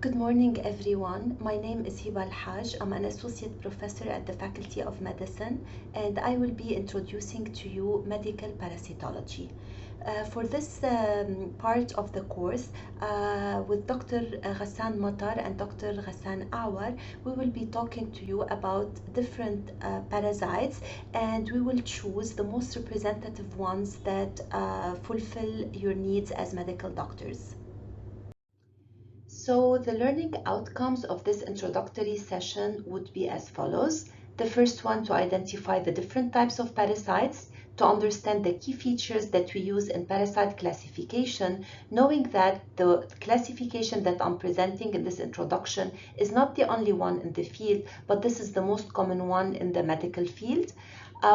Good morning, everyone. My name is Hiba Al-Haj. I'm an associate professor at the Faculty of Medicine, and I will be introducing to you medical parasitology. For this part of the course, with Dr. Ghassan Matar and Dr. Ghassan Awar, we will be talking to you about different parasites, and we will choose the most representative ones that fulfill your needs as medical doctors. So the learning outcomes of this introductory session would be as follows. The first one, to identify the different types of parasites, to understand the key features that we use in parasite classification, knowing that the classification that I'm presenting in this introduction is not the only one in the field, but this is the most common one in the medical field.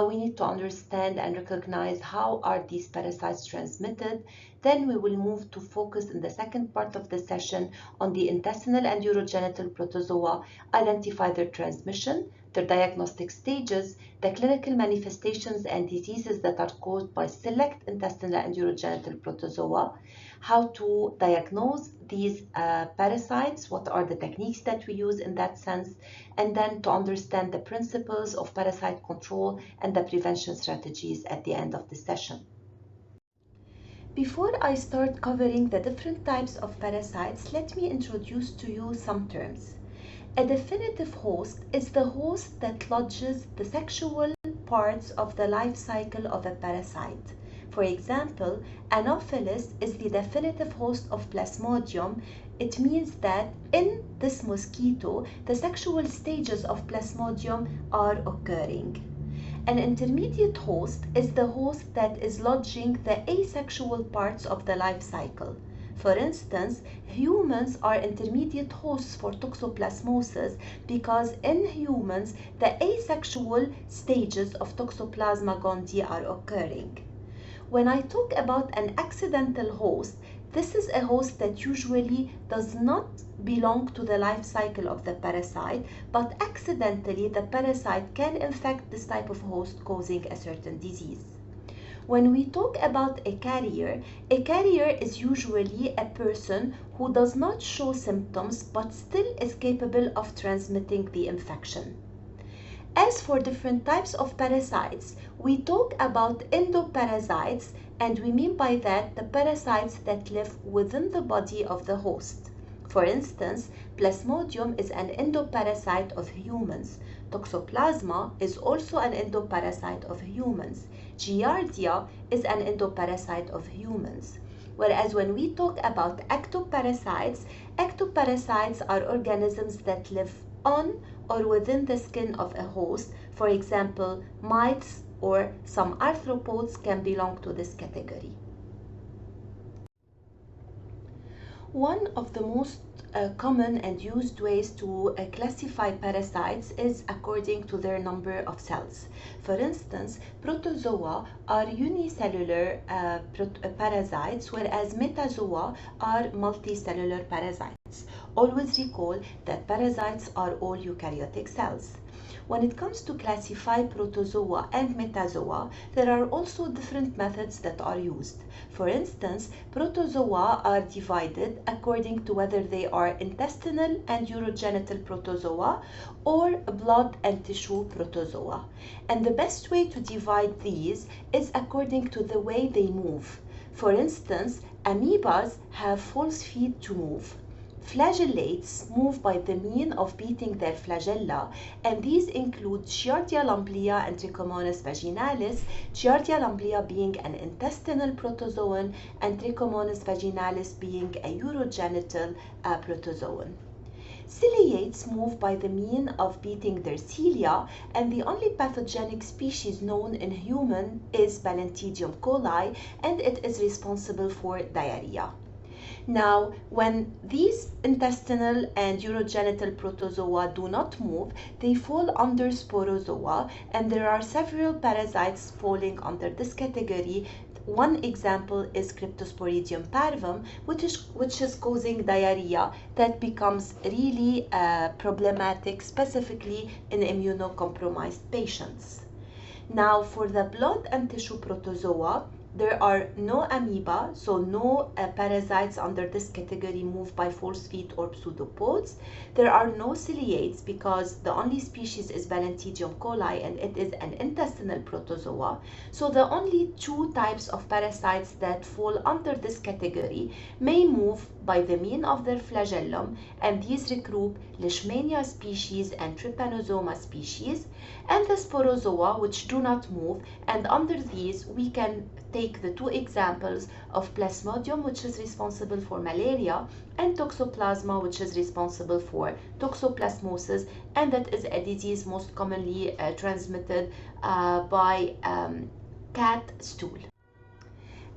We need to understand and recognize how are these parasites transmitted. Then we will move to focus in the second part of the session on the intestinal and urogenital protozoa, identify their transmission, their diagnostic stages, the clinical manifestations and diseases that are caused by select intestinal and urogenital protozoa, how to diagnose these parasites, what are the techniques that we use in that sense, and then to understand the principles of parasite control and the prevention strategies at the end of the session. Before I start covering the different types of parasites, let me introduce to you some terms. A definitive host is the host that lodges the sexual parts of the life cycle of a parasite. For example, Anopheles is the definitive host of Plasmodium. It means that in this mosquito, the sexual stages of Plasmodium are occurring. An intermediate host is the host that is lodging the asexual parts of the life cycle. For instance, humans are intermediate hosts for toxoplasmosis because in humans, the asexual stages of Toxoplasma gondii are occurring. When I talk about an accidental host, this is a host that usually does not belong to the life cycle of the parasite, but accidentally the parasite can infect this type of host, causing a certain disease. When we talk about a carrier is usually a person who does not show symptoms but still is capable of transmitting the infection. As for different types of parasites, we talk about endoparasites, and we mean by that the parasites that live within the body of the host. For instance, Plasmodium is an endoparasite of humans. Toxoplasma is also an endoparasite of humans. Giardia is an endoparasite of humans. Whereas when we talk about ectoparasites are organisms that live on or within the skin of a host. For example, mites or some arthropods can belong to this category. One of the most common and used ways to classify parasites is according to their number of cells. For instance, protozoa are unicellular parasites, whereas metazoa are multicellular parasites. Always recall that parasites are all eukaryotic cells. When it comes to classify protozoa and metazoa, there are also different methods that are used. For instance, protozoa are divided according to whether they are intestinal and urogenital protozoa or blood and tissue protozoa. And the best way to divide these is according to the way they move. For instance, amoebas have false feet to move. Flagellates move by the mean of beating their flagella, and these include Giardia lumblia and Trichomonas vaginalis, Giardia lumblia being an intestinal protozoan and Trichomonas vaginalis being a urogenital protozoan. Ciliates move by the mean of beating their cilia, and the only pathogenic species known in human is Balantidium coli, and it is responsible for diarrhea. Now, when these intestinal and urogenital protozoa do not move, they fall under sporozoa, and there are several parasites falling under this category. One example is Cryptosporidium parvum, which is causing diarrhea that becomes really problematic, specifically in immunocompromised patients. Now, for the blood and tissue protozoa, there are no amoeba, so no parasites under this category move by force feet or pseudopods. There are no ciliates because the only species is Balantidium coli and it is an intestinal protozoa. So the only two types of parasites that fall under this category may move by the mean of their flagellum, and these regroup Leishmania species and Trypanosoma species, and the sporozoa which do not move, and under these we can take the two examples of Plasmodium, which is responsible for malaria, and Toxoplasma, which is responsible for toxoplasmosis, and that is a disease most commonly transmitted by cat stool.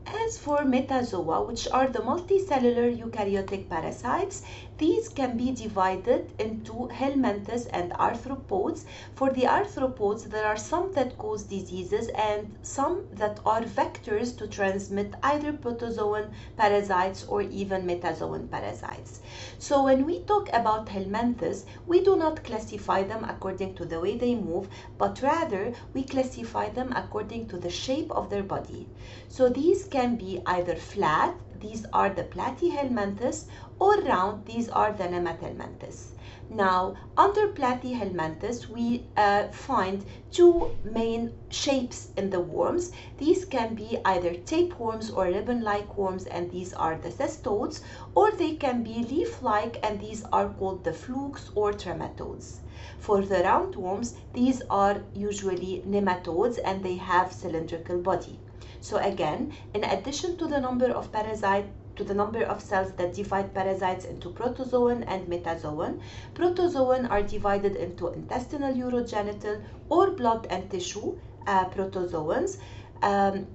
As for metazoa, which are the multicellular eukaryotic parasites, these can be divided into helminthes and arthropods. For the arthropods, there are some that cause diseases and some that are vectors to transmit either protozoan parasites or even metazoan parasites. So when we talk about helminthes, we do not classify them according to the way they move, but rather we classify them according to the shape of their body. So these can be either flat, these are the platyhelminthes, or round, these are the nemathelminthes. Now, under platyhelminthes, we find two main shapes in the worms. These can be either tapeworms or ribbon-like worms, and these are the cestodes, or they can be leaf-like, and these are called the flukes or trematodes. For the roundworms, these are usually nematodes, and they have cylindrical body. So again, in addition to the number of cells that divide parasites into protozoan and metazoan, protozoan are divided into intestinal, urogenital, or blood and tissue protozoans.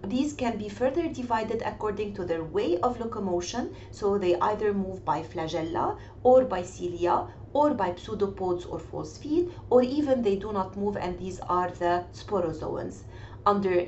These can be further divided according to their way of locomotion, so they either move by flagella or by cilia or by pseudopods or false feet, or even they do not move, and these are the sporozoans. Under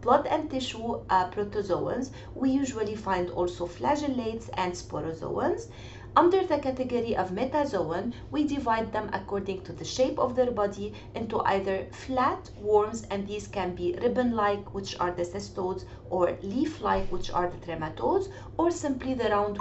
blood and tissue protozoans, we usually find also flagellates and sporozoans. Under the category of metazoan, we divide them according to the shape of their body into either flat worms, and these can be ribbon-like, which are the cestodes, or leaf-like, which are the trematodes, or simply the round.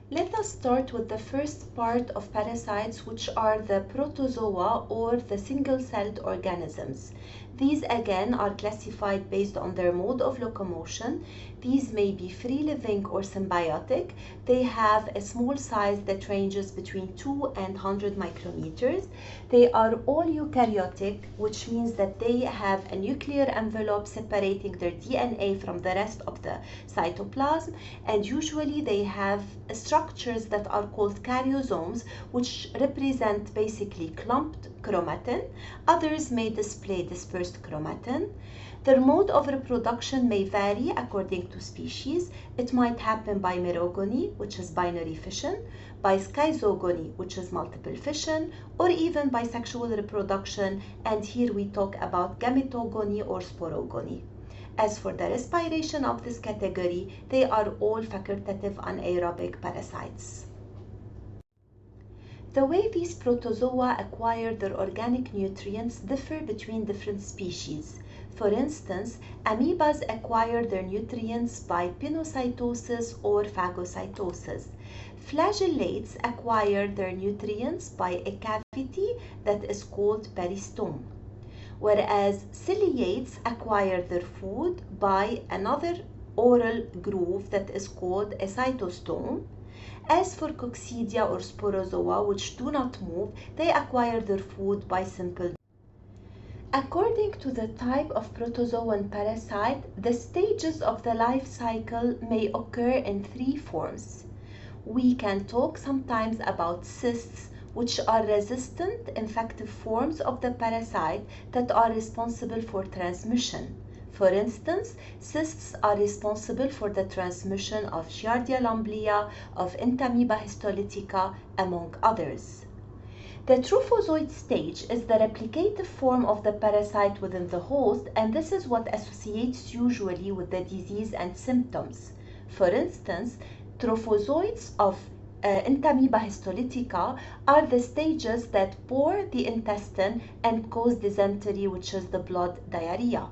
Let us start with the first part of parasites, which are the protozoa or the single-celled organisms. These again are classified based on their mode of locomotion. These may be free-living or symbiotic. They have a small size that ranges between 2 and 100 micrometers. They are all eukaryotic, which means that they have a nuclear envelope separating their DNA from the rest of the cytoplasm, and usually they have structures that are called karyosomes, which represent basically clumped chromatin. Others may display dispersed chromatin. Their mode of reproduction may vary according to species. It might happen by merogony, which is binary fission, by schizogony, which is multiple fission, or even by sexual reproduction, and here we talk about gametogony or sporogony. As for the respiration of this category, they are all facultative anaerobic parasites. The way these protozoa acquire their organic nutrients differ between different species. For instance, amoebas acquire their nutrients by pinocytosis or phagocytosis. Flagellates acquire their nutrients by a cavity that is called peristome, whereas ciliates acquire their food by another oral groove that is called a cytostome. As for coccidia or sporozoa, which do not move, they acquire their food by simple. According to the type of protozoan parasite, the stages of the life cycle may occur in three forms. We can talk sometimes about cysts, which are resistant infective forms of the parasite that are responsible for transmission. For instance, cysts are responsible for the transmission of Giardia lumblia, of Entamoeba histolytica, among others. The trophozoid stage is the replicative form of the parasite within the host, and this is what associates usually with the disease and symptoms. For instance, trophozoids of Entamoeba histolytica are the stages that bore the intestine and cause dysentery, which is the blood diarrhea.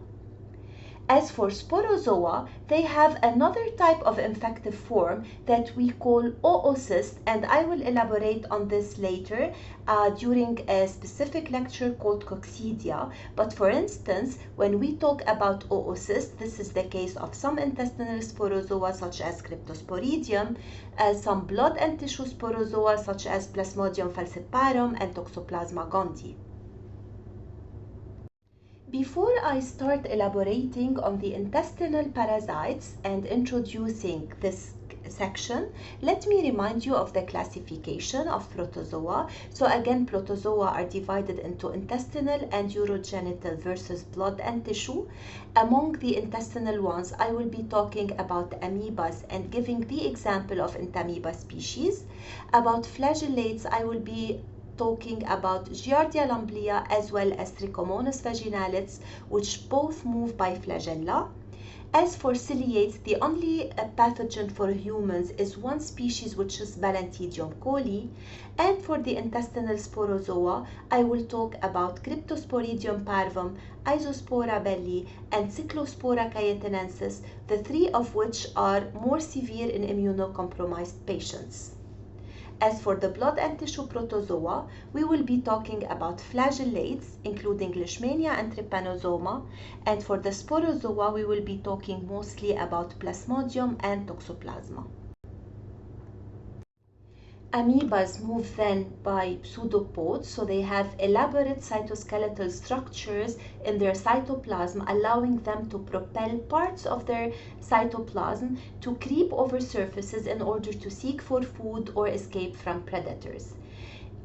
As for sporozoa, they have another type of infective form that we call oocyst, and I will elaborate on this later during a specific lecture called coccidia. But for instance, when we talk about oocyst, this is the case of some intestinal sporozoa such as Cryptosporidium, some blood and tissue sporozoa such as Plasmodium falciparum and Toxoplasma gondii. Before I start elaborating on the intestinal parasites and introducing this section, let me remind you of the classification of protozoa. So again, protozoa are divided into intestinal and urogenital versus blood and tissue. Among the intestinal ones, I will be talking about amoebas and giving the example of entamoeba species. About flagellates, I will be talking about Giardia lumblia as well as Trichomonas vaginalis, which both move by flagella. As for ciliates, the only pathogen for humans is one species, which is Balantidium coli. And for the intestinal sporozoa, I will talk about Cryptosporidium parvum, Isospora belli, and Cyclospora cayetanensis, the three of which are more severe in immunocompromised patients. As for the blood and tissue protozoa, we will be talking about flagellates, including Leishmania and Trypanosoma, and for the sporozoa, we will be talking mostly about Plasmodium and Toxoplasma. Amoebas move then by pseudopods, so they have elaborate cytoskeletal structures in their cytoplasm, allowing them to propel parts of their cytoplasm to creep over surfaces in order to seek for food or escape from predators.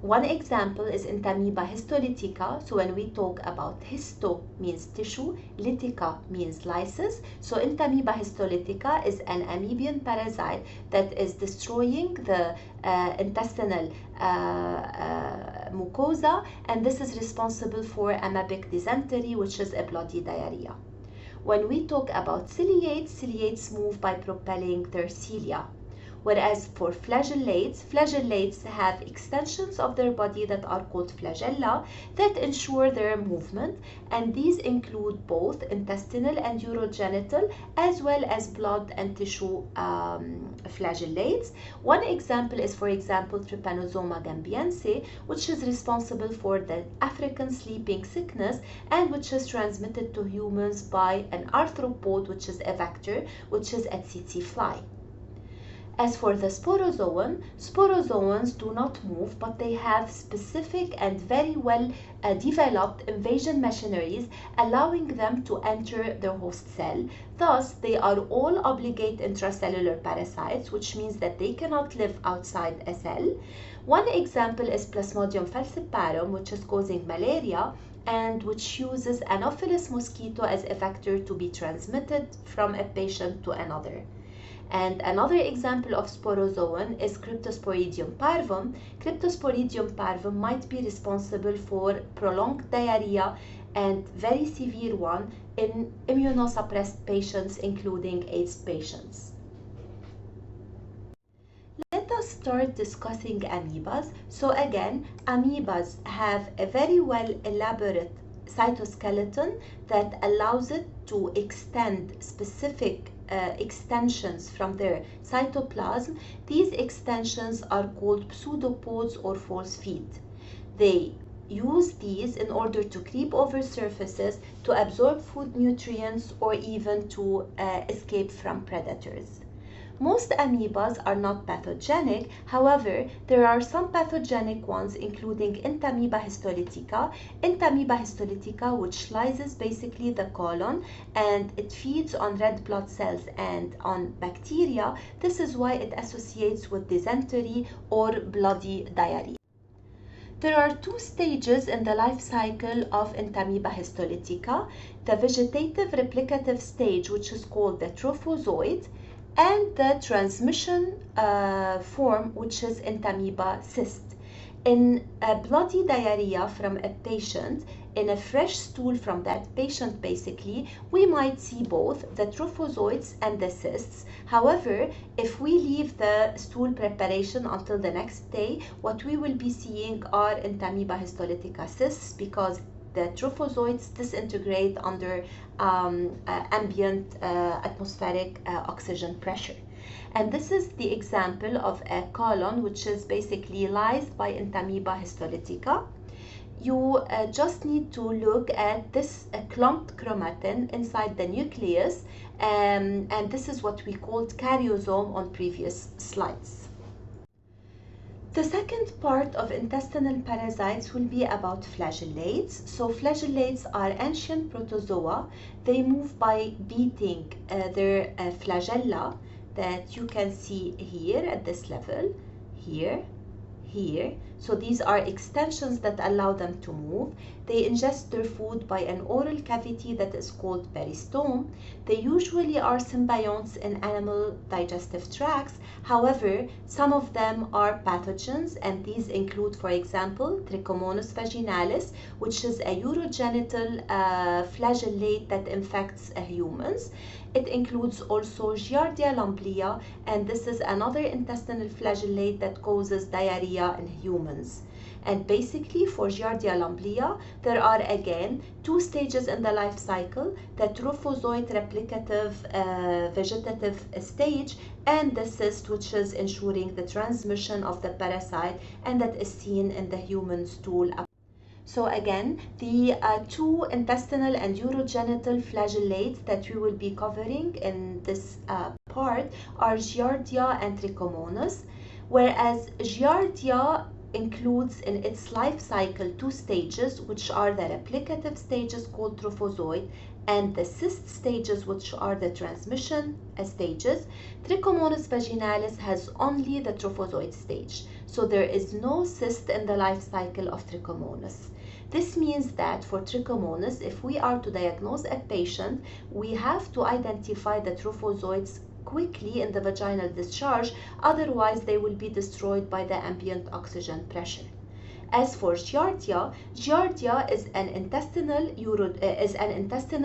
One example is Entamoeba histolytica. So when we talk about histo means tissue, lytica means lysis. So Entamoeba histolytica is an amoebian parasite that is destroying the intestinal mucosa, and this is responsible for amoebic dysentery, which is a bloody diarrhea. When we talk about ciliates, ciliates move by propelling their cilia. Whereas for flagellates have extensions of their body that are called flagella that ensure their movement, and these include both intestinal and urogenital as well as blood and tissue flagellates. One example is, for example, Trypanosoma gambiense, which is responsible for the African sleeping sickness and which is transmitted to humans by an arthropod, which is a vector, which is a tsetse fly. As for the sporozoans do not move, but they have specific and very well developed invasion machineries, allowing them to enter their host cell. Thus, they are all obligate intracellular parasites, which means that they cannot live outside a cell. One example is Plasmodium falciparum, which is causing malaria and which uses Anopheles mosquito as a vector to be transmitted from a patient to another. And another example of sporozoan is Cryptosporidium parvum. Cryptosporidium parvum might be responsible for prolonged diarrhea and very severe one in immunosuppressed patients, including AIDS patients. Let us start discussing amoebas. So again, amoebas have a very well elaborate cytoskeleton that allows it to extend specific extensions from their cytoplasm. These extensions are called pseudopods or false feet. They use these in order to creep over surfaces, to absorb food nutrients, or even to escape from predators. Most amoebas are not pathogenic. However, there are some pathogenic ones, including Entamoeba histolytica. Entamoeba histolytica, which lyses basically the colon, and it feeds on red blood cells and on bacteria. This is why it associates with dysentery or bloody diarrhea. There are two stages in the life cycle of Entamoeba histolytica: the vegetative replicative stage, which is called the trophozoid, and the transmission form, which is Entamoeba cyst. In a bloody diarrhea from a patient, in a fresh stool from that patient, basically, we might see both the trophozoids and the cysts. However, if we leave the stool preparation until the next day, what we will be seeing are Entamoeba histolytica cysts, because The trophozoites disintegrate under ambient atmospheric oxygen pressure. And this is the example of a colon which is basically lysed by Entamoeba histolytica. You just need to look at this clumped chromatin inside the nucleus, and this is what we called karyosome on previous slides. The second part of intestinal parasites will be about flagellates. So flagellates are ancient protozoa. They move by beating their flagella that you can see here at this level, here, here. So these are extensions that allow them to move. They ingest their food by an oral cavity that is called peristome. They usually are symbionts in animal digestive tracts. However, some of them are pathogens, and these include, for example, Trichomonas vaginalis, which is a urogenital flagellate that infects humans. It includes also Giardia lamblia, and this is another intestinal flagellate that causes diarrhea in humans. And basically for Giardia lamblia, there are again two stages in the life cycle: the trophozoite replicative vegetative stage, and the cyst, which is ensuring the transmission of the parasite, and that is seen in the human stool. So again, the two intestinal and urogenital flagellates that we will be covering in this part are Giardia and Trichomonas, whereas Giardia includes in its life cycle two stages, which are the replicative stages called trophozoite, and the cyst stages, which are the transmission stages. Trichomonas vaginalis has only the trophozoite stage, so there is no cyst in the life cycle of Trichomonas. This means that for Trichomonas, if we are to diagnose a patient, we have to identify the trophozoites quickly in the vaginal discharge, otherwise they will be destroyed by the ambient oxygen pressure. As for Giardia, Giardia is an intestinal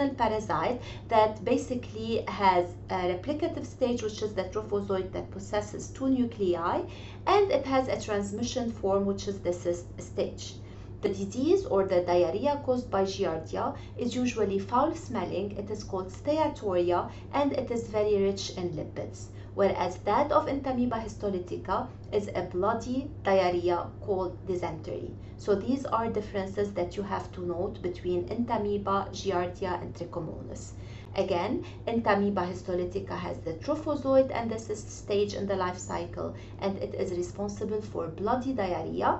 parasite that basically has a replicative stage, which is the trophozoite that possesses two nuclei, and it has a transmission form, which is the cyst stage. The disease or the diarrhea caused by Giardia is usually foul smelling. It is called steatoria, and it is very rich in lipids, whereas that of Entamoeba histolytica is a bloody diarrhea called dysentery. So these are differences that you have to note between Entamoeba, Giardia, and Trichomonas. Again, Entamoeba histolytica has the trophozoite and the cyst stage in the life cycle, and it is responsible for bloody diarrhea.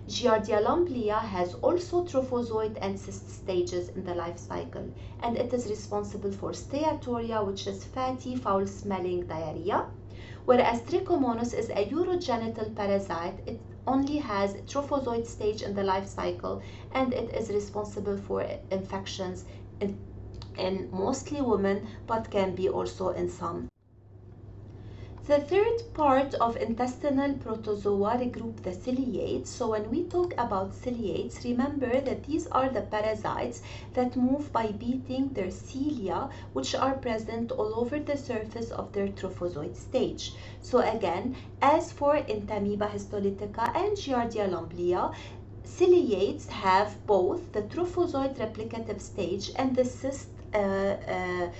Giardia lamblia has also trophozoite and cyst stages in the life cycle, and it is responsible for steatoria, which is fatty, foul-smelling diarrhea. Whereas Trichomonas is a urogenital parasite, it only has trophozoite stage in the life cycle, and it is responsible for infections in mostly women, but can be also in some. The third part of intestinal protozoa regroup the ciliates. So when we talk about ciliates, remember that these are the parasites that move by beating their cilia, which are present all over the surface of their trophozoite stage. So again, as for Entamoeba histolytica and Giardia lamblia, ciliates have both the trophozoite replicative stage and the cyst,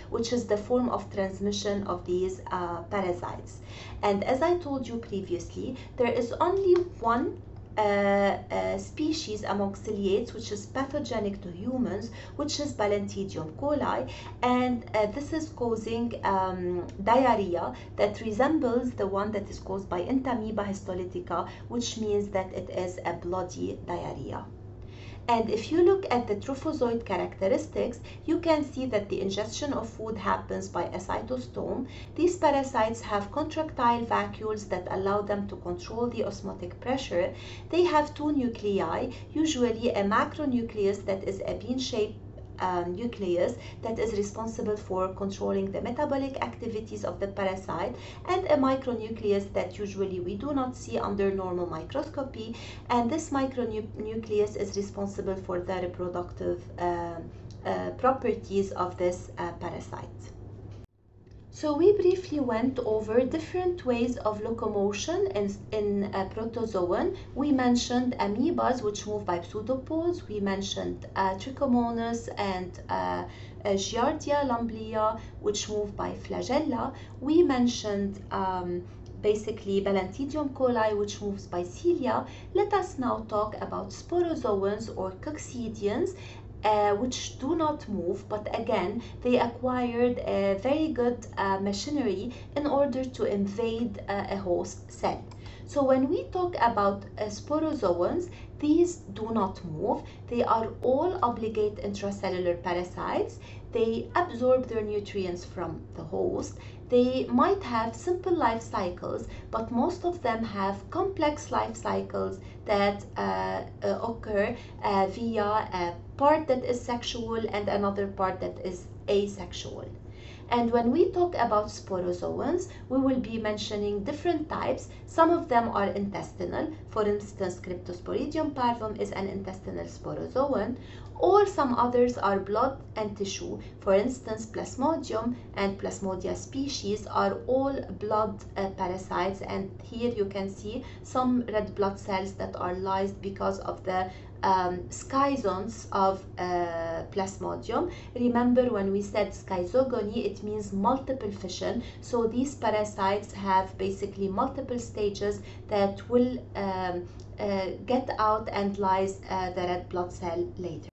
which is the form of transmission of these parasites. And as I told you previously, there is only one species among ciliates which is pathogenic to humans, which is Balantidium coli, and this is causing diarrhea that resembles the one that is caused by Entamoeba histolytica, which means that it is a bloody diarrhea. And if you look at the trophozoite characteristics, you can see that the ingestion of food happens by a cytostome. These parasites have contractile vacuoles that allow them to control the osmotic pressure. They have two nuclei, usually a macronucleus that is a bean-shaped nucleus that is responsible for controlling the metabolic activities of the parasite, and a micronucleus that usually we do not see under normal microscopy, and this micronucleus is responsible for the reproductive properties of this parasite. So we briefly went over different ways of locomotion in protozoan. We mentioned amoebas, which move by pseudopods. We mentioned trichomonas and Giardia lumblia, which move by flagella. We mentioned basically Balantidium coli, which moves by cilia. Let us now talk about sporozoans or coccidians, which do not move, but again they acquired a very good machinery in order to invade a host cell. So when we talk about sporozoans, these do not move. They are all obligate intracellular parasites. They absorb their nutrients from the host. They might have simple life cycles, but most of them have complex life cycles that occur via a part that is sexual and another part that is asexual. And when we talk about sporozoans, we will be mentioning different types. Some of them are intestinal. For instance, Cryptosporidium parvum is an intestinal sporozoan, or some others are blood and tissue. For instance, Plasmodium and Plasmodia species are all blood parasites, and here you can see some red blood cells that are lysed because of the schizons of Plasmodium. Remember, when we said schizogony, it means multiple fission. So these parasites have basically multiple stages that will get out and lyse the red blood cell later.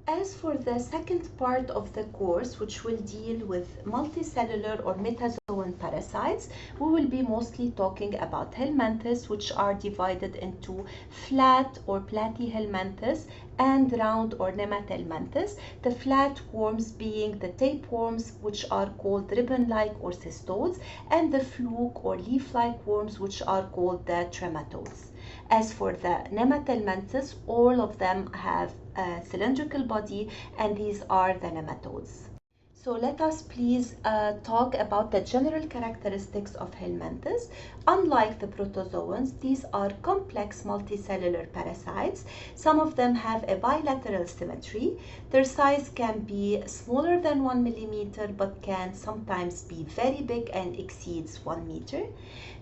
As for the second part of the course, which will deal with multicellular or metazoan parasites, we will be mostly talking about helminthes, which are divided into flat or platyhelminthes and round or nemathelminthes. The flat worms being the tapeworms, which are called ribbon-like or cystodes, and the fluke or leaf-like worms, which are called the trematodes. As for the nemathelminthes, all of them have a cylindrical body, and these are the nematodes. So let us please talk about the general characteristics of helminthes. Unlike the protozoans, these are complex multicellular parasites. Some of them have a bilateral symmetry. Their size can be smaller than 1 millimeter, but can sometimes be very big and exceeds 1 meter.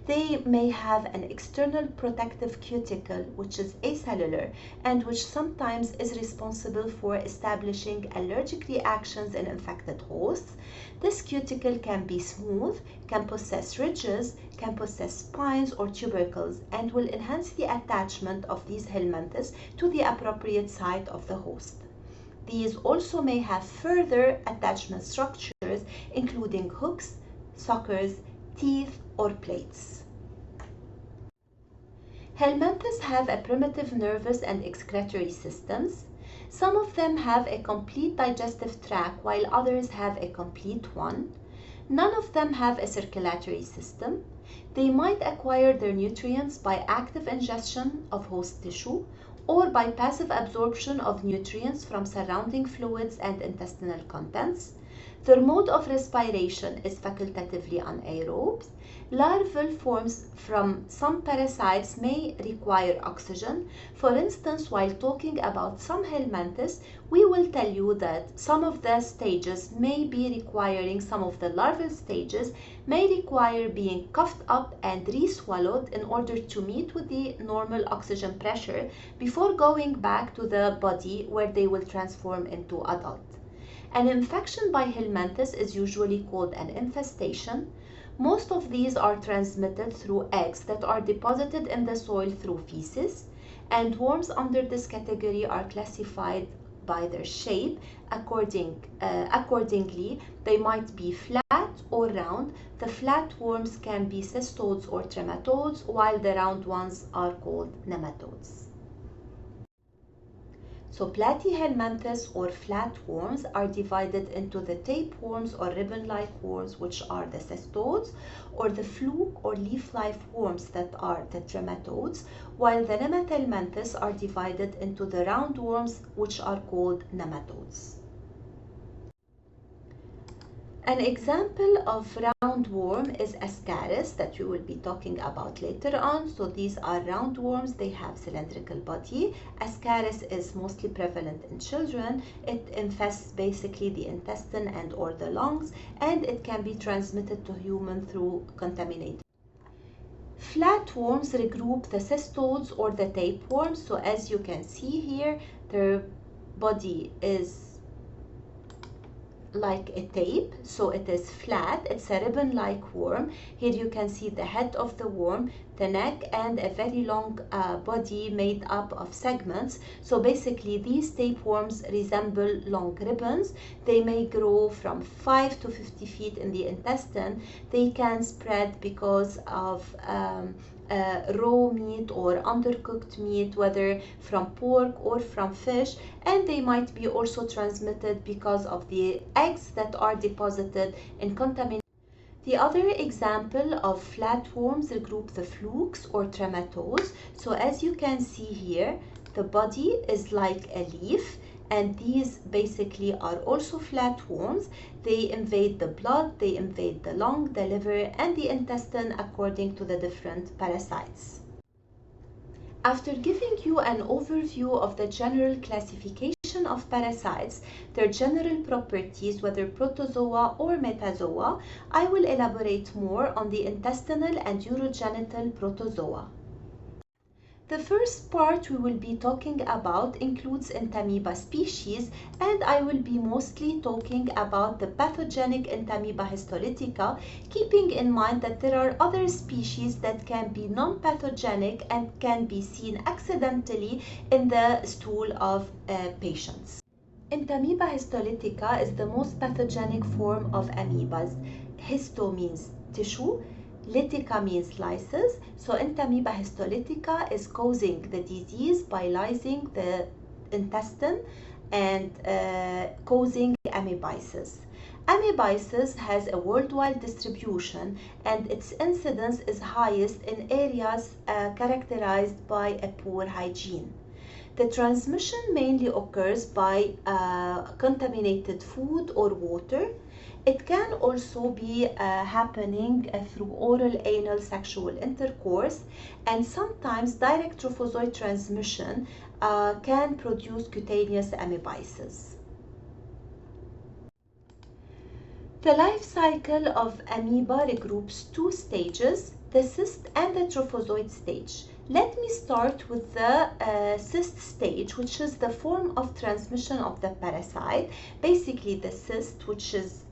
They may have an external protective cuticle, which is acellular and which sometimes is responsible for establishing allergic reactions in infected hosts. This cuticle can be smooth, can possess ridges, can possess spines or tubercles, and will enhance the attachment of these helminthes to the appropriate site of the host. These also may have further attachment structures, including hooks, suckers, teeth, or plates. Helminthes have a primitive nervous and excretory systems. Some of them have a complete digestive tract, while others have a complete one. None of them have a circulatory system. They might acquire their nutrients by active ingestion of host tissue or by passive absorption of nutrients from surrounding fluids and intestinal contents. Their mode of respiration is facultatively anaerobe. Larval forms from some parasites may require oxygen. For instance, while talking about some helminthes, we will tell you that some of the stages may be requiring, some of the larval stages may require being coughed up and re-swallowed in order to meet with the normal oxygen pressure before going back to the body, where they will transform into adult. An infection by helminthes is usually called an infestation. Most of these are transmitted through eggs that are deposited in the soil through feces, and worms under this category are classified by their shape. Accordingly, they might be flat or round. The flat worms can be cystodes or trematodes, while the round ones are called nematodes. So platyhelminthes or flatworms are divided into the tapeworms or ribbon-like worms, which are the cystodes, or the fluke or leaf-like worms that are the trematodes, while the nemathelminthes are divided into the roundworms, which are called nematodes. An example of roundworm is Ascaris that we will be talking about later on. So these are roundworms, they have cylindrical body. Ascaris is mostly prevalent in children. It infests basically the intestine and or the lungs, and it can be transmitted to human through contaminated. Flatworms regroup the cystodes or the tapeworms. So as you can see here, their body is like a tape, so it is flat. It's a ribbon-like worm. Here you can see the head of the worm, the neck, and a very long body made up of segments. So basically these tapeworms resemble long ribbons. They may grow from 5 to 50 feet in the intestine. They can spread because of raw meat or undercooked meat, whether from pork or from fish, and they might be also transmitted because of the eggs that are deposited in contaminated. The other example of flatworms regroup the flukes or trematodes. So as you can see here, the body is like a leaf, and these basically are also flatworms. They invade the blood, they invade the lung, the liver, and the intestine according to the different parasites. After giving you an overview of the general classification of parasites, their general properties, whether protozoa or metazoa, I will elaborate more on the intestinal and urogenital protozoa. The first part we will be talking about includes Entamoeba species, and I will be mostly talking about the pathogenic Entamoeba histolytica, keeping in mind that there are other species that can be non-pathogenic and can be seen accidentally in the stool of patients. Entamoeba histolytica is the most pathogenic form of amoebas. Histo means tissue, lytica means lysis. So Entamoeba histolytica is causing the disease by lysing the intestine and causing amoebiasis. Amoebiasis has a worldwide distribution, and its incidence is highest in areas characterized by a poor hygiene. The transmission mainly occurs by contaminated food or water. It can also be happening through oral anal sexual intercourse, and sometimes direct trophozoid transmission can produce cutaneous amoebiasis. The life cycle of amoeba regroups two stages, the cyst and the trophozoid stage. Let me start with the cyst stage, which is the form of transmission of the parasite. Basically, the cyst, which is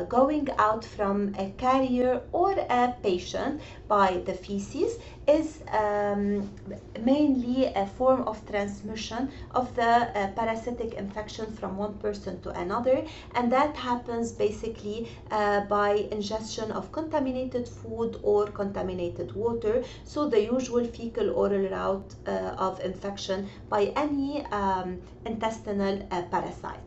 going out from a carrier or a patient by the feces, is mainly a form of transmission of the parasitic infection from one person to another, and that happens basically by ingestion of contaminated food or contaminated water. So the usual fecal oral route of infection by any intestinal parasite.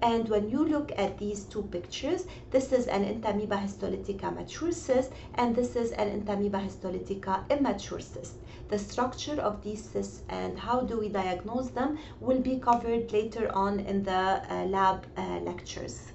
And when you look at these two pictures, this is an Entamoeba histolytica mature cyst, and this is an Entamoeba histolytica immature cyst. The structure of these cysts and how do we diagnose them will be covered later on in the lab lectures.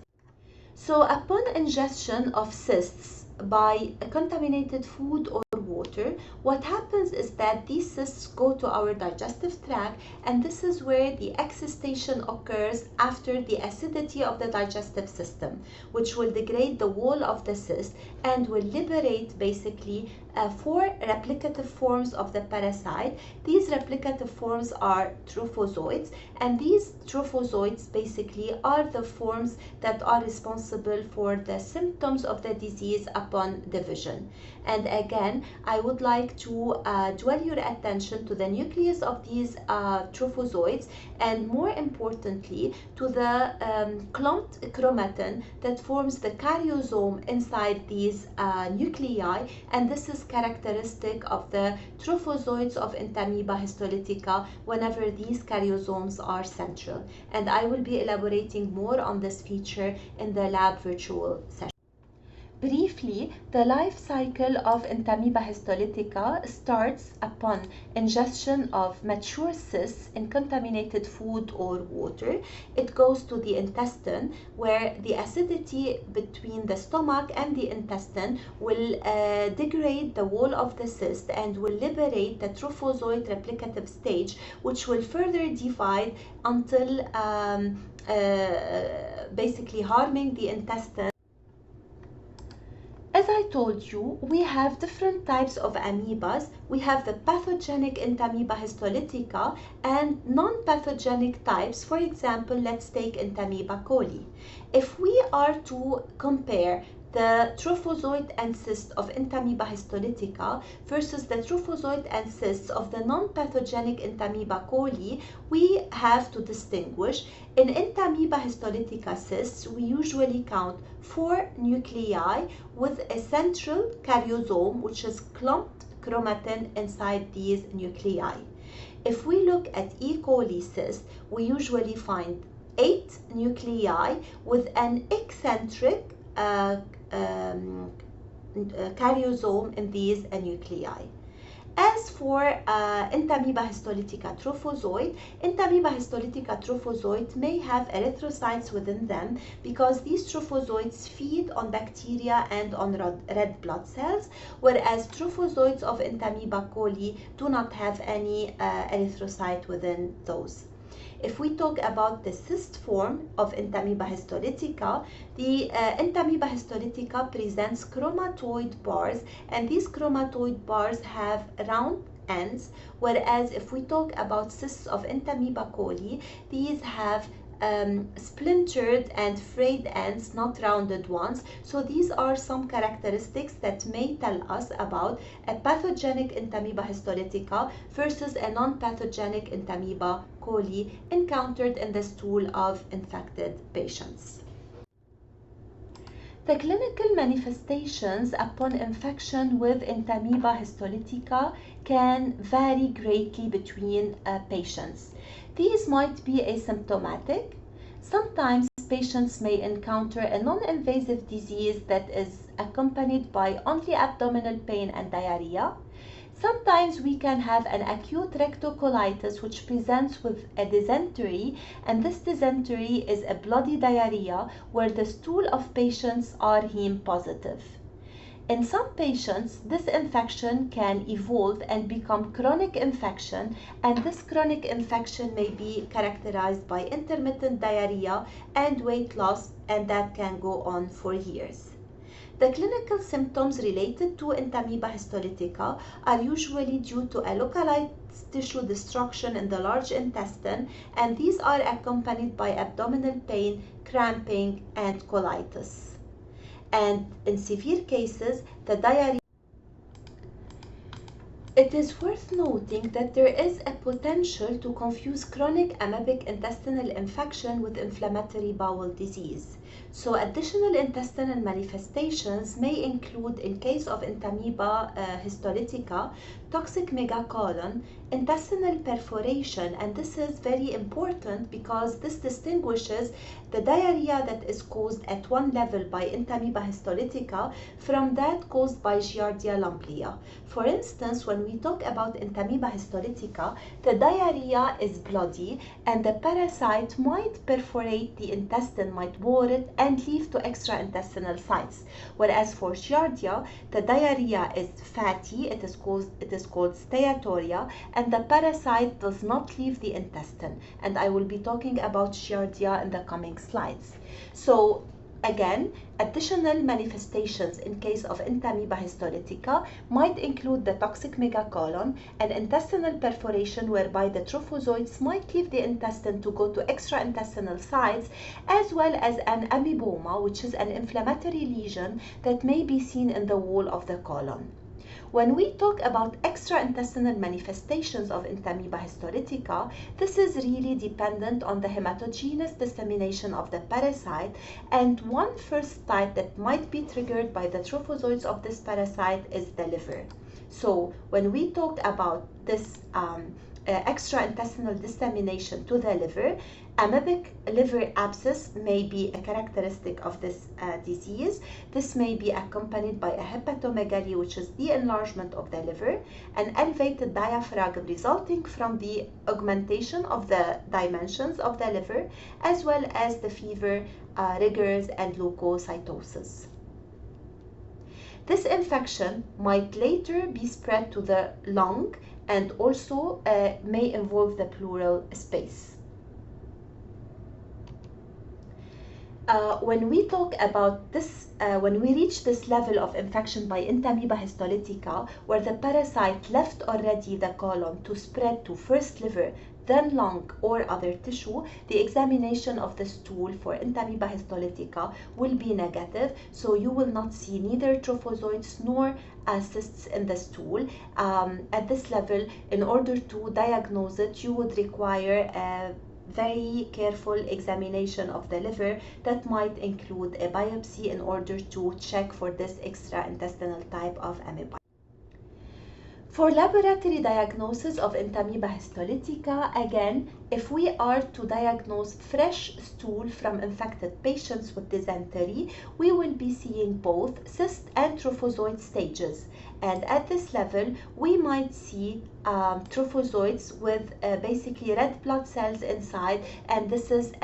So upon ingestion of cysts by contaminated food or water, what happens is that these cysts go to our digestive tract, and this is where the excistation occurs after the acidity of the digestive system, which will degrade the wall of the cyst and will liberate basically 4 replicative forms of the parasite. These replicative forms are trophozoids, and these trophozoids basically are the forms that are responsible for the symptoms of the disease upon division. And again, I would like to dwell your attention to the nucleus of these trophozoids, and more importantly to the clumped chromatin that forms the karyosome inside these nuclei, and this is characteristic of the trophozoids of Entamoeba histolytica whenever these karyosomes are central. And I will be elaborating more on this feature in the lab virtual session. Briefly Briefly, the life cycle of Entamoeba histolytica starts upon ingestion of mature cysts in contaminated food or water. It goes to the intestine, where the acidity between the stomach and the intestine will degrade the wall of the cyst and will liberate the trophozoite replicative stage, which will further divide until basically harming the intestine. As I told you, we have different types of amoebas. We have the pathogenic Entamoeba histolytica and non-pathogenic types. For example, let's take Entamoeba coli. If we are to compare the trophozoite and cysts of Entamoeba histolytica versus the trophozoite and cysts of the non-pathogenic Entamoeba coli, we have to distinguish. In Entamoeba histolytica cysts, we usually count 4 nuclei with a central karyosome, which is clumped chromatin inside these nuclei. If we look at E. coli cyst, we usually find 8 nuclei with an eccentric karyosome in these nuclei. As for Entamoeba histolytica trophozoite may have erythrocytes within them because these trophozoites feed on bacteria and on red blood cells, whereas trophozoites of Entamoeba coli do not have any erythrocyte within those. If we talk about the cyst form of Entamoeba histolytica, the Entamoeba histolytica presents chromatoid bars, and these chromatoid bars have round ends, whereas if we talk about cysts of Entamoeba coli, these have splintered and frayed ends, not rounded ones. So these are some characteristics that may tell us about a pathogenic Entamoeba histolytica versus a non-pathogenic Entamoeba coli encountered in the stool of infected patients. The clinical manifestations upon infection with Entamoeba histolytica can vary greatly between patients. These might be asymptomatic. Sometimes patients may encounter a non-invasive disease that is accompanied by only abdominal pain and diarrhea. Sometimes we can have an acute rectocolitis which presents with a dysentery, and this dysentery is a bloody diarrhea where the stool of patients are heme positive. In some patients, this infection can evolve and become chronic infection, and this chronic infection may be characterized by intermittent diarrhea and weight loss, and that can go on for years. The clinical symptoms related to Entamoeba histolytica are usually due to a localized tissue destruction in the large intestine, and these are accompanied by abdominal pain, cramping, and colitis. And in severe cases, the diarrhea. It is worth noting that there is a potential to confuse chronic amoebic intestinal infection with inflammatory bowel disease. So additional intestinal manifestations may include, in case of Entamoeba histolytica, toxic megacolon, intestinal perforation, and this is very important because this distinguishes the diarrhea that is caused at one level by Entamoeba histolytica from that caused by Giardia lumpia. For instance, when we talk about Entamoeba histolytica, the diarrhea is bloody and the parasite might perforate the intestine, might bore it and lead to extraintestinal sites. Whereas for Giardia, the diarrhea is fatty, it is called steatoria, and the parasite does not leave the intestine. And I will be talking about Giardia in the coming slides. So again, additional manifestations in case of Entamoeba histolytica might include the toxic megacolon, an intestinal perforation whereby the trophozoites might leave the intestine to go to extraintestinal sites, as well as an amoeboma, which is an inflammatory lesion that may be seen in the wall of the colon. When we talk about extraintestinal manifestations of Entamoeba histolytica, this is really dependent on the hematogenous dissemination of the parasite, and one first type that might be triggered by the trophozoites of this parasite is the liver. So when we talk about this extraintestinal dissemination to the liver. Amoebic liver abscess may be a characteristic of this disease. This may be accompanied by a hepatomegaly, which is the enlargement of the liver, an elevated diaphragm resulting from the augmentation of the dimensions of the liver, as well as the fever, rigors, and leukocytosis. This infection might later be spread to the lung and also may involve the pleural space. When we talk about this, when we reach this level of infection by Entamoeba histolytica, where the parasite left already the colon to spread to first liver, then lung or other tissue, the examination of the stool for Entamoeba histolytica will be negative, so you will not see neither trophozoites nor cysts in the stool. At this level, in order to diagnose it, you would require a very careful examination of the liver that might include a biopsy in order to check for this extraintestinal type of amoeba. For laboratory diagnosis of Entamoeba histolytica, again, if we are to diagnose fresh stool from infected patients with dysentery, we will be seeing both cyst and trophozoid stages. And at this level, we might see trophozoites with basically red blood cells inside, and this is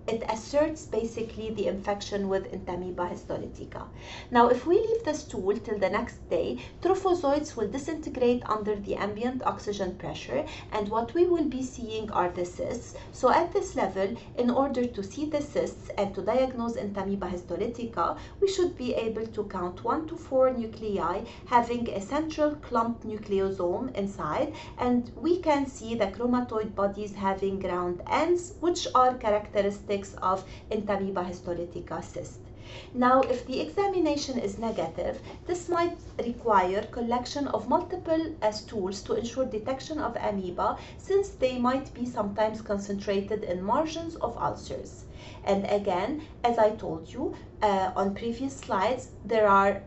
it asserts basically the infection with Entamoeba histolytica. Now, if we leave the stool till the next day, trophozoites will disintegrate under the ambient oxygen pressure, and what we will be seeing are the cysts. So at this level, in order to see the cysts and to diagnose Entamoeba histolytica, we should be able to count 1 to 4 nuclei having a central clump nucleosome inside, and we can see the chromatoid bodies having round ends, which are characteristic of Entamoeba histolytica cyst. Now, if the examination is negative, this might require collection of multiple stools to ensure detection of amoeba, since they might be sometimes concentrated in margins of ulcers. And again, as I told you on previous slides, there are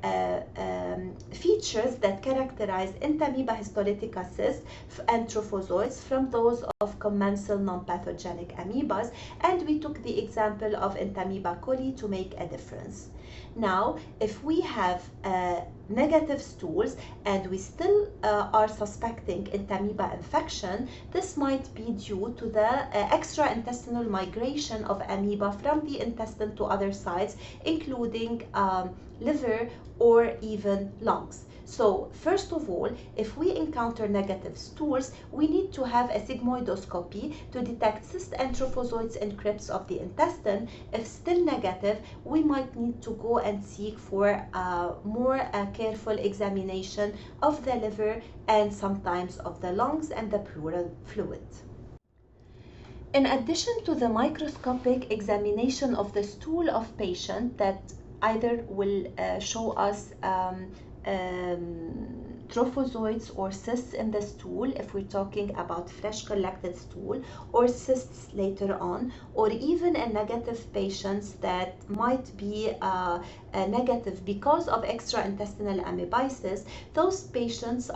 features that characterize Entamoeba histolytica cysts and trophozoites from those of commensal non-pathogenic amoebas, and we took the example of Entamoeba coli to make a difference. Now, if we have negative stools and we still are suspecting Entamoeba infection, this might be due to the extraintestinal migration of amoeba from the intestine to other sites, including liver or even lungs. So first of all, if we encounter negative stools, we need to have a sigmoidoscopy to detect cysts and trophozoites in crypts of the intestine. If still negative, we might need to go and seek for more careful examination of the liver and sometimes of the lungs and the pleural fluid. In addition to the microscopic examination of the stool of patient that either will show us trophozoites or cysts in the stool, if we're talking about fresh collected stool, or cysts later on, or even in negative patients that might be negative because of extraintestinal amoebiasis, those patients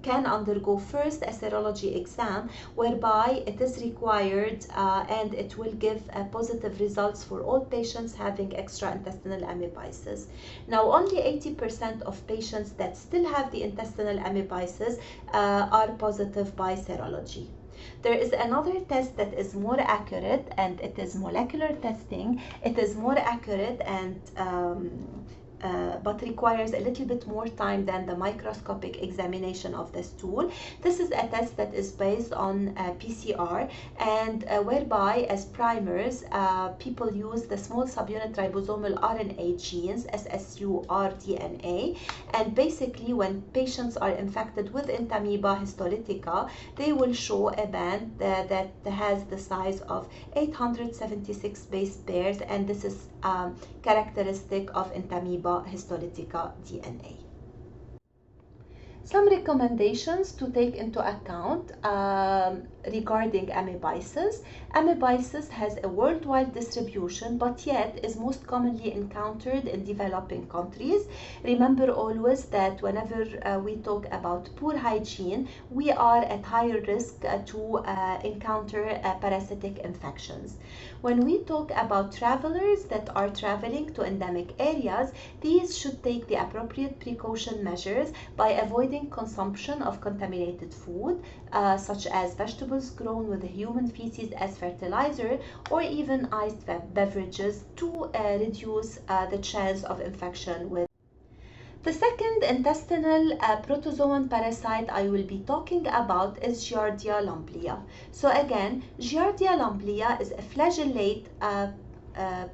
can undergo first a serology exam, whereby it is required and it will give positive results for all patients having extraintestinal amoebiasis. Now, only 80% of patients that still have the intestinal amoebiasis are positive by serology. There is another test that is more accurate, and it is molecular testing. It is more accurate and but requires a little bit more time than the microscopic examination of the stool. This is a test that is based on PCR, and whereby as primers people use the small subunit ribosomal RNA genes, SSU rDNA, and basically when patients are infected with Entamoeba histolytica, they will show a band that has the size of 876 base pairs, and this is characteristic of Entamoeba histolytica DNA. Some recommendations to take into account regarding amoebiasis. Amoebiasis has a worldwide distribution, but yet is most commonly encountered in developing countries. Remember always that whenever we talk about poor hygiene, we are at higher risk to encounter parasitic infections. When we talk about travelers that are traveling to endemic areas, these should take the appropriate precaution measures by avoiding consumption of contaminated food, such as vegetables grown with human feces as fertilizer, or even iced beverages to reduce the chance of infection with. The second intestinal protozoan parasite I will be talking about is Giardia lumblia. So again, Giardia lumblia is a flagellate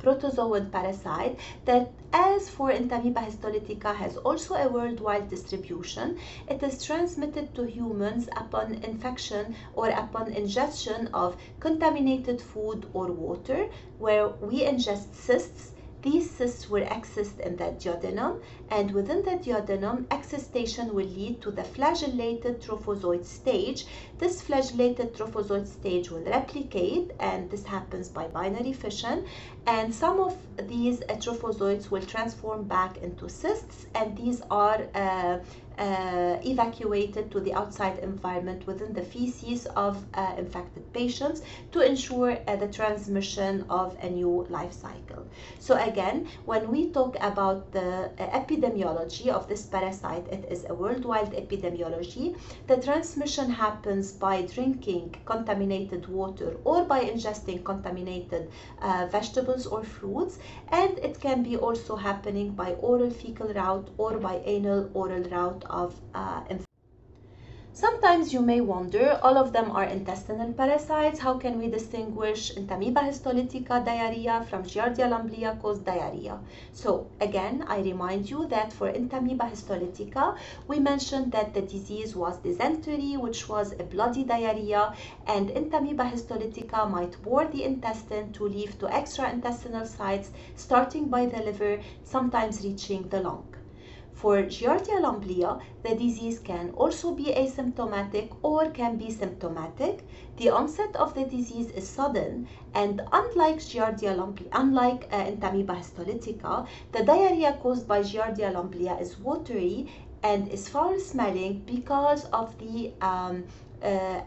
protozoan parasite that, as for Entamoeba histolytica, has also a worldwide distribution. It is transmitted to humans upon infection or upon ingestion of contaminated food or water, where we ingest cysts. These cysts were accessed in the duodenum, and within the duodenum, accestation will lead to the flagellated trophozoite stage. This flagellated trophozoite stage will replicate, and this happens by binary fission, and some of these trophozoites will transform back into cysts, and these are evacuated to the outside environment within the feces of infected patients to ensure the transmission of a new life cycle. So again, when we talk about the epidemiology of this parasite, it is a worldwide epidemiology. The transmission happens by drinking contaminated water or by ingesting contaminated vegetables or fruits, and it can be also happening by oral fecal route or by anal oral route of infection. Sometimes you may wonder, all of them are intestinal parasites. How can we distinguish Entamoeba histolytica diarrhea from Giardia lumblia caused diarrhea? So again, I remind you that for Entamoeba histolytica, we mentioned that the disease was dysentery, which was a bloody diarrhea, and Entamoeba histolytica might bore the intestine to lead to extraintestinal sites, starting by the liver, sometimes reaching the lung. For Giardia lumblia, the disease can also be asymptomatic or can be symptomatic. The onset of the disease is sudden, and unlike Entamoeba histolytica, the diarrhea caused by Giardia lumblia is watery and is foul-smelling because of the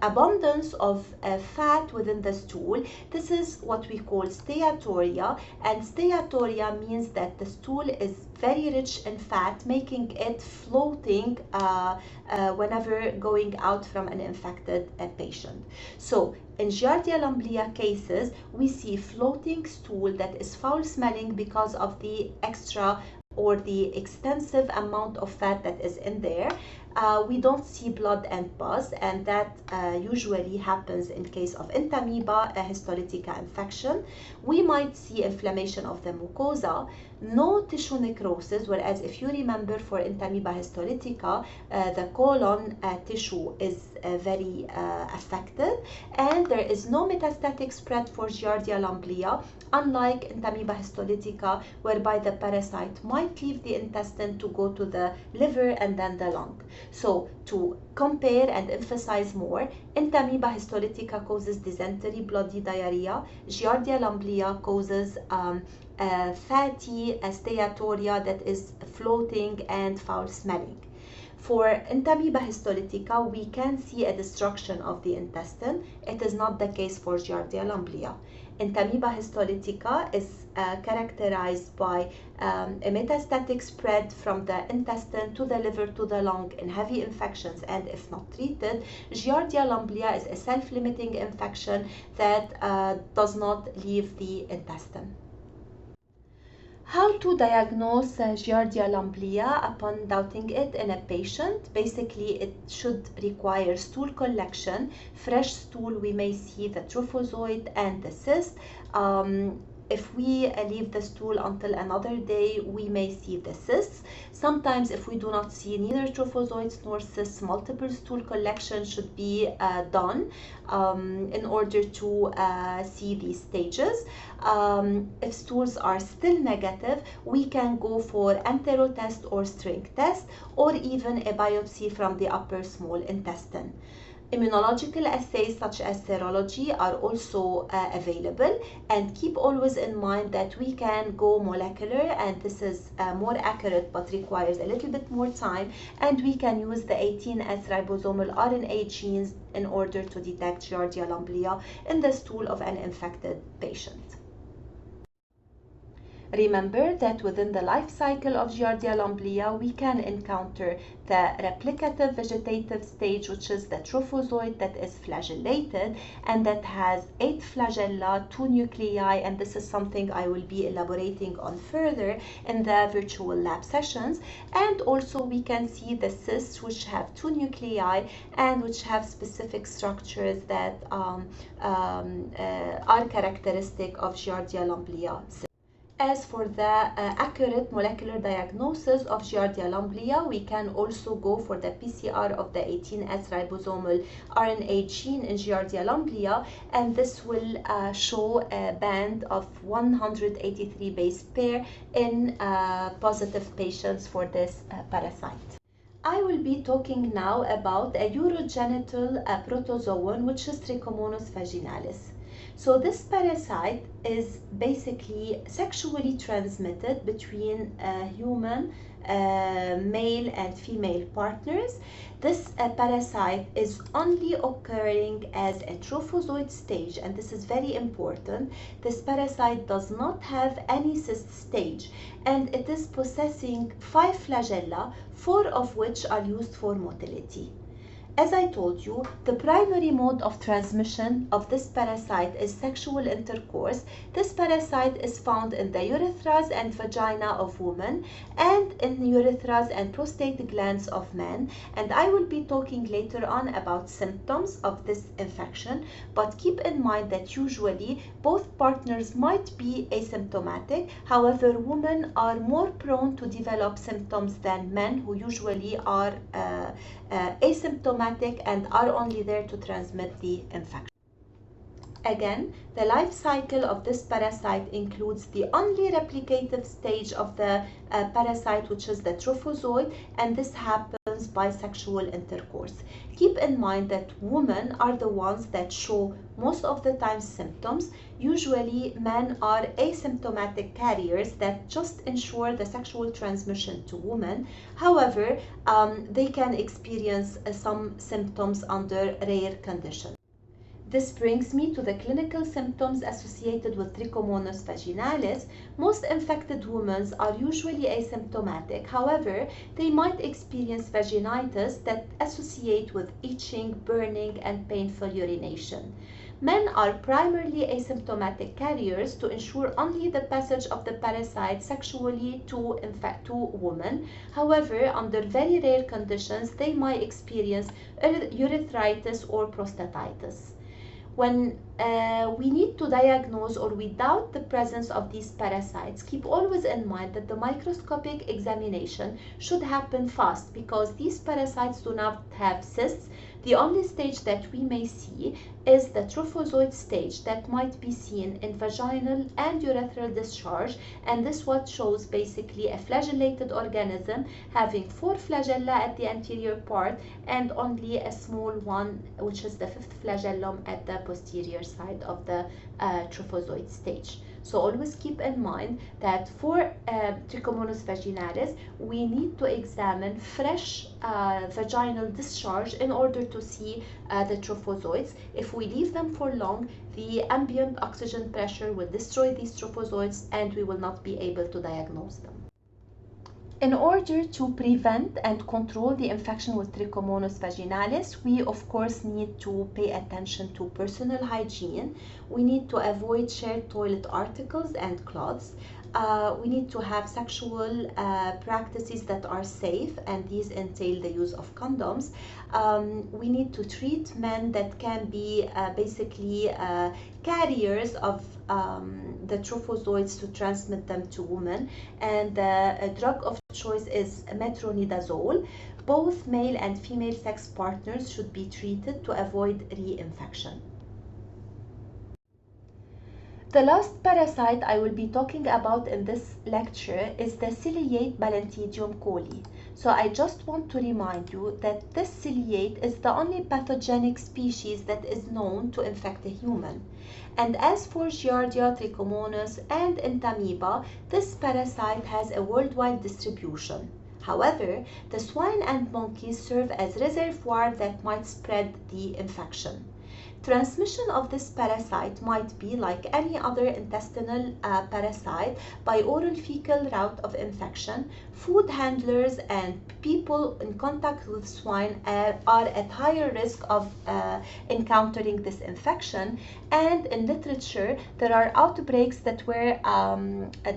abundance of fat within the stool. This is what we call steatoria, and steatoria means that the stool is very rich in fat, making it floating whenever going out from an infected patient. So in Giardia lumblia cases, we see floating stool that is foul smelling because of the extra or the extensive amount of fat that is in there. We don't see blood and pus, and that usually happens in case of Entamoeba histolytica infection. We might see inflammation of the mucosa, no tissue necrosis, whereas if you remember for Entamoeba histolytica, the colon tissue is very affected, and there is no metastatic spread for Giardia lumblia, unlike Entamoeba histolytica, whereby the parasite might leave the intestine to go to the liver and then the lung. So to compare and emphasize more, Entamoeba histolytica causes dysentery, bloody diarrhea. Giardia lumblia causes fatty steatoria that is floating and foul smelling. For Entamoeba histolytica, we can see a destruction of the intestine. It is not the case for Giardia lumblia. Entamoeba histolytica is characterized by a metastatic spread from the intestine to the liver to the lung in heavy infections, and if not treated, Giardia lumblia is a self-limiting infection that does not leave the intestine. How to diagnose Giardia lumblia upon doubting it in a patient? Basically, it should require stool collection. Fresh stool, we may see the trophozoite and the cyst. if we leave the stool until another day, we may see the cysts. Sometimes if we do not see neither trophozoites nor cysts, multiple stool collection should be done in order to see these stages. If stools are still negative, we can go for entero test or string test, or even a biopsy from the upper small intestine. Immunological assays such as serology are also available, and keep always in mind that we can go molecular, and this is more accurate but requires a little bit more time, and we can use the 18S ribosomal RNA genes in order to detect Giardia lumblia in the stool of an infected patient. Remember that within the life cycle of Giardia lumblia, we can encounter the replicative vegetative stage, which is the trophozoite that is flagellated and that has 8 flagella, 2 nuclei, and this is something I will be elaborating on further in the virtual lab sessions. And also we can see the cysts, which have 2 nuclei and which have specific structures that are characteristic of Giardia lumblia. As for the accurate molecular diagnosis of Giardia lumblia, we can also go for the PCR of the 18S ribosomal RNA gene in Giardia lumblia, and this will show a band of 183 base pair in positive patients for this parasite. I will be talking now about a urogenital protozoan, which is Trichomonas vaginalis. So this parasite is basically sexually transmitted between human male and female partners. This parasite is only occurring as a trophozoite stage, and this is very important. This parasite does not have any cyst stage, and it is possessing 5 flagella, 4 of which are used for motility. As I told you, the primary mode of transmission of this parasite is sexual intercourse. This parasite is found in the urethras and vagina of women and in urethras and prostate glands of men. And I will be talking later on about symptoms of this infection, but keep in mind that usually both partners might be asymptomatic. However, women are more prone to develop symptoms than men, who usually are asymptomatic and are only there to transmit the infection. Again, the life cycle of this parasite includes the only replicative stage of the parasite, which is the trophozoite, and this happens by sexual intercourse. Keep in mind that women are the ones that show most of the time symptoms. Usually men are asymptomatic carriers that just ensure the sexual transmission to women. However, they can experience some symptoms under rare conditions. This brings me to the clinical symptoms associated with Trichomonas vaginalis. Most infected women are usually asymptomatic. However, they might experience vaginitis that associate with itching, burning, and painful urination. Men are primarily asymptomatic carriers to ensure only the passage of the parasite sexually to women. However, under very rare conditions, they might experience urethritis or prostatitis. When we need to diagnose or we doubt the presence of these parasites, keep always in mind that the microscopic examination should happen fast, because these parasites do not have cysts. The only stage that we may see is the trophozoite stage that might be seen in vaginal and urethral discharge, and this what shows basically a flagellated organism having 4 flagella at the anterior part and only a small one, which is the 5th flagellum at the posterior side of the trophozoite stage. So always keep in mind that for Trichomonas vaginalis, we need to examine fresh vaginal discharge in order to see the trophozoites. If we leave them for long, the ambient oxygen pressure will destroy these trophozoites and we will not be able to diagnose them. In order to prevent and control the infection with Trichomonas vaginalis, we of course need to pay attention to personal hygiene. We need to avoid shared toilet articles and cloths. we need to have sexual practices that are safe, and these entail the use of condoms. We need to treat men that can be basically carriers of the trophozoites to transmit them to women, and the drug of choice is metronidazole. Both male and female sex partners should be treated to avoid reinfection. The last parasite I will be talking about in this lecture is the ciliate Balantidium coli. So I just want to remind you that this ciliate is the only pathogenic species that is known to infect a human. And as for Giardia, Trichomonas, and Entamoeba, this parasite has a worldwide distribution. However, the swine and monkeys serve as reservoirs that might spread the infection. Transmission of this parasite might be like any other intestinal parasite by oral fecal route of infection. Food handlers and people in contact with swine are at higher risk of encountering this infection, and in literature there are outbreaks that were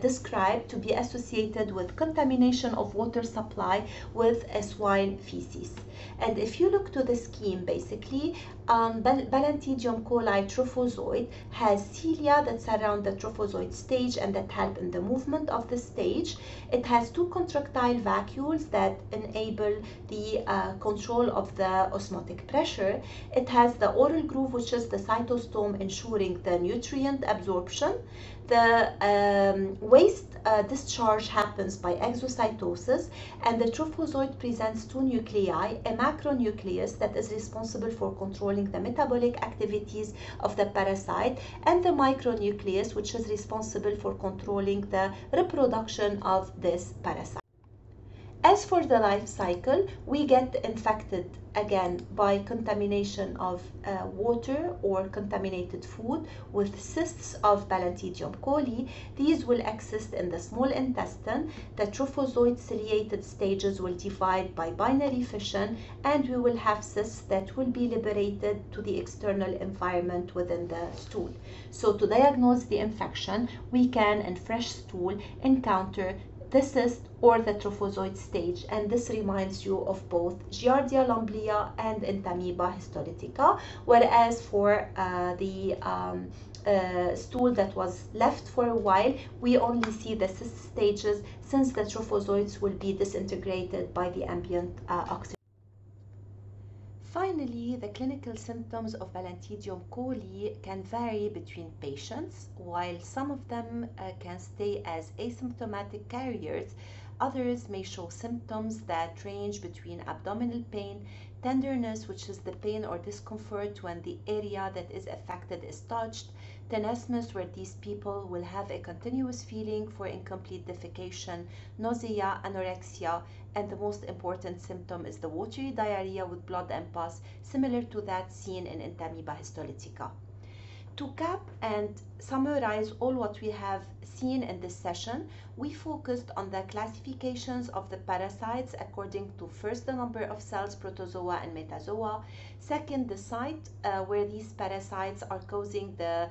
described to be associated with contamination of water supply with swine feces. And if you look to the scheme, basically, Balantidium coli trophozoite has cilia that surround the trophozoite stage and that help in the movement of the stage. It has two contractile vacuoles that enable the control of the osmotic pressure. It has the oral groove, which is the cytostome, ensuring the nutrient absorption. The waste discharge happens by exocytosis, and the trophozoite presents two nuclei, a macronucleus that is responsible for controlling the metabolic activities of the parasite, and the micronucleus, which is responsible for controlling the reproduction of this parasite. As for the life cycle, we get infected again by contamination of water or contaminated food with cysts of Balantidium coli. These will exist in the small intestine. The trophozoite ciliated stages will divide by binary fission, and we will have cysts that will be liberated to the external environment within the stool. So to diagnose the infection, we can in fresh stool encounter the cyst or the trophozoite stage, and this reminds you of both Giardia lumblia and Entamoeba histolytica, whereas for the stool that was left for a while, we only see the cyst stages, since the trophozoites will be disintegrated by the ambient oxygen. Finally, the clinical symptoms of Balantidium coli can vary between patients. While some of them can stay as asymptomatic carriers, others may show symptoms that range between abdominal pain, tenderness, which is the pain or discomfort when the area that is affected is touched, tenesmus, where these people will have a continuous feeling for incomplete defecation, nausea, anorexia, and the most important symptom is the watery diarrhea with blood and pus, similar to that seen in Entamoeba histolytica. To cap and summarize all what we have seen in this session, we focused on the classifications of the parasites according to first the number of cells, protozoa and metazoa, second the site where these parasites are causing the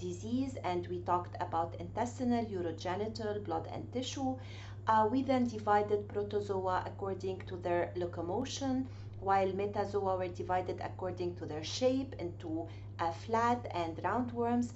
disease, and we talked about intestinal, urogenital, blood and tissue. We then divided protozoa according to their locomotion, while metazoa were divided according to their shape into flat and roundworms.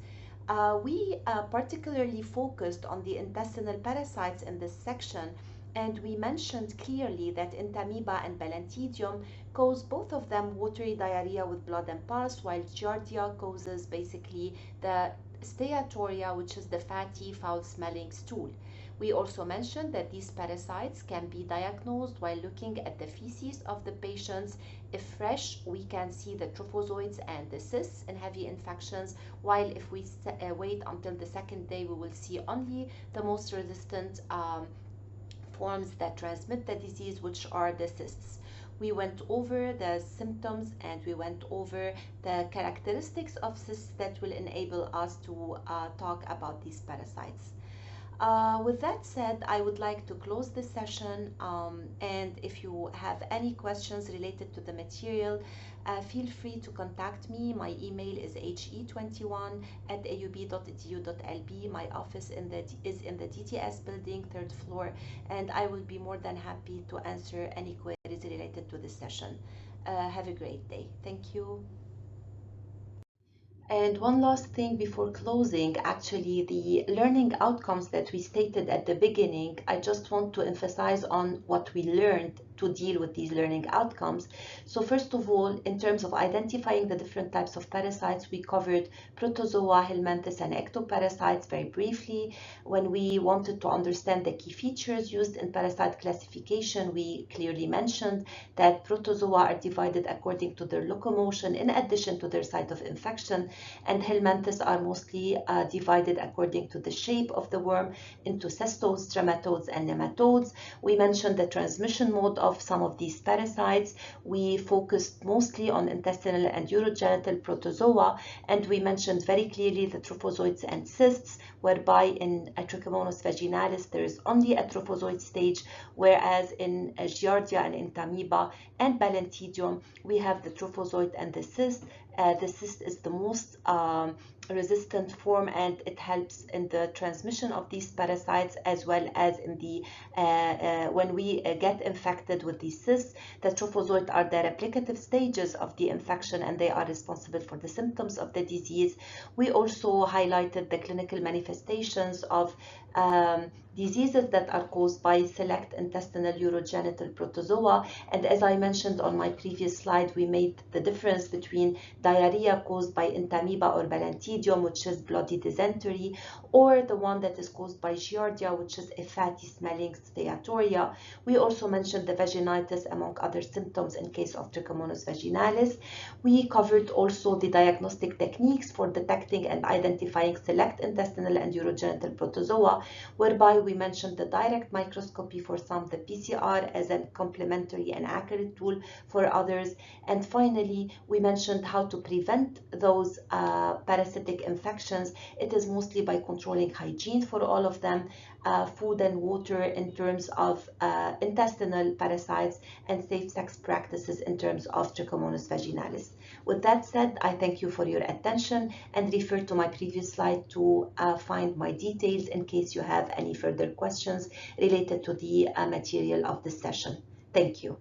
We particularly focused on the intestinal parasites in this section, and we mentioned clearly that Entamoeba and Balantidium cause both of them watery diarrhea with blood and pus, while Giardia causes basically the steatoria, which is the fatty, foul-smelling stool. We also mentioned that these parasites can be diagnosed while looking at the feces of the patients. If fresh, we can see the trophozoites and the cysts in heavy infections, while if we wait until the second day, we will see only the most resistant forms that transmit the disease, which are the cysts. We went over the symptoms and we went over the characteristics of cysts that will enable us to talk about these parasites. With that said, I would like to close this session, and if you have any questions related to the material, feel free to contact me. My email is he21@aub.edu.lb. My office is in the DTS building, third floor, and I will be more than happy to answer any queries related to this session. Have a great day. Thank you. And one last thing before closing, actually, the learning outcomes that we stated at the beginning, I just want to emphasize on what we learned to deal with these learning outcomes. So first of all, in terms of identifying the different types of parasites, we covered protozoa, helminthes, and ectoparasites very briefly. When we wanted to understand the key features used in parasite classification, we clearly mentioned that protozoa are divided according to their locomotion in addition to their site of infection, and helminthes are mostly divided according to the shape of the worm into cestodes, trematodes, and nematodes. We mentioned the transmission mode of some of these parasites. We focused mostly on intestinal and urogenital protozoa, and we mentioned very clearly the trophozoites and cysts, whereby in Trichomonas vaginalis there is only a trophozoite stage, whereas in Giardia and Entamoeba and Balantidium we have the trophozoite and the cyst. The cyst is the most resistant form, and it helps in the transmission of these parasites, as well as in the when we get infected with these cysts. The trophozoite are the replicative stages of the infection, and they are responsible for the symptoms of the disease. We also highlighted the clinical manifestations of diseases that are caused by select intestinal urogenital protozoa, and as I mentioned on my previous slide, we made the difference between diarrhea caused by Entamoeba or Balantidium, which is bloody dysentery, or the one that is caused by Giardia, which is a fatty smelling steatorrhea. We also mentioned the vaginitis among other symptoms in case of Trichomonas vaginalis. We covered also the diagnostic techniques for detecting and identifying select intestinal and urogenital protozoa, whereby we mentioned the direct microscopy for some, the PCR as a complementary and accurate tool for others. And finally, we mentioned how to prevent those parasitic infections. It is mostly by controlling hygiene for all of them, food and water in terms of intestinal parasites, and safe sex practices in terms of Trichomonas vaginalis. With that said, I thank you for your attention and refer to my previous slide to find my details in case you have any further questions related to the material of this session. Thank you.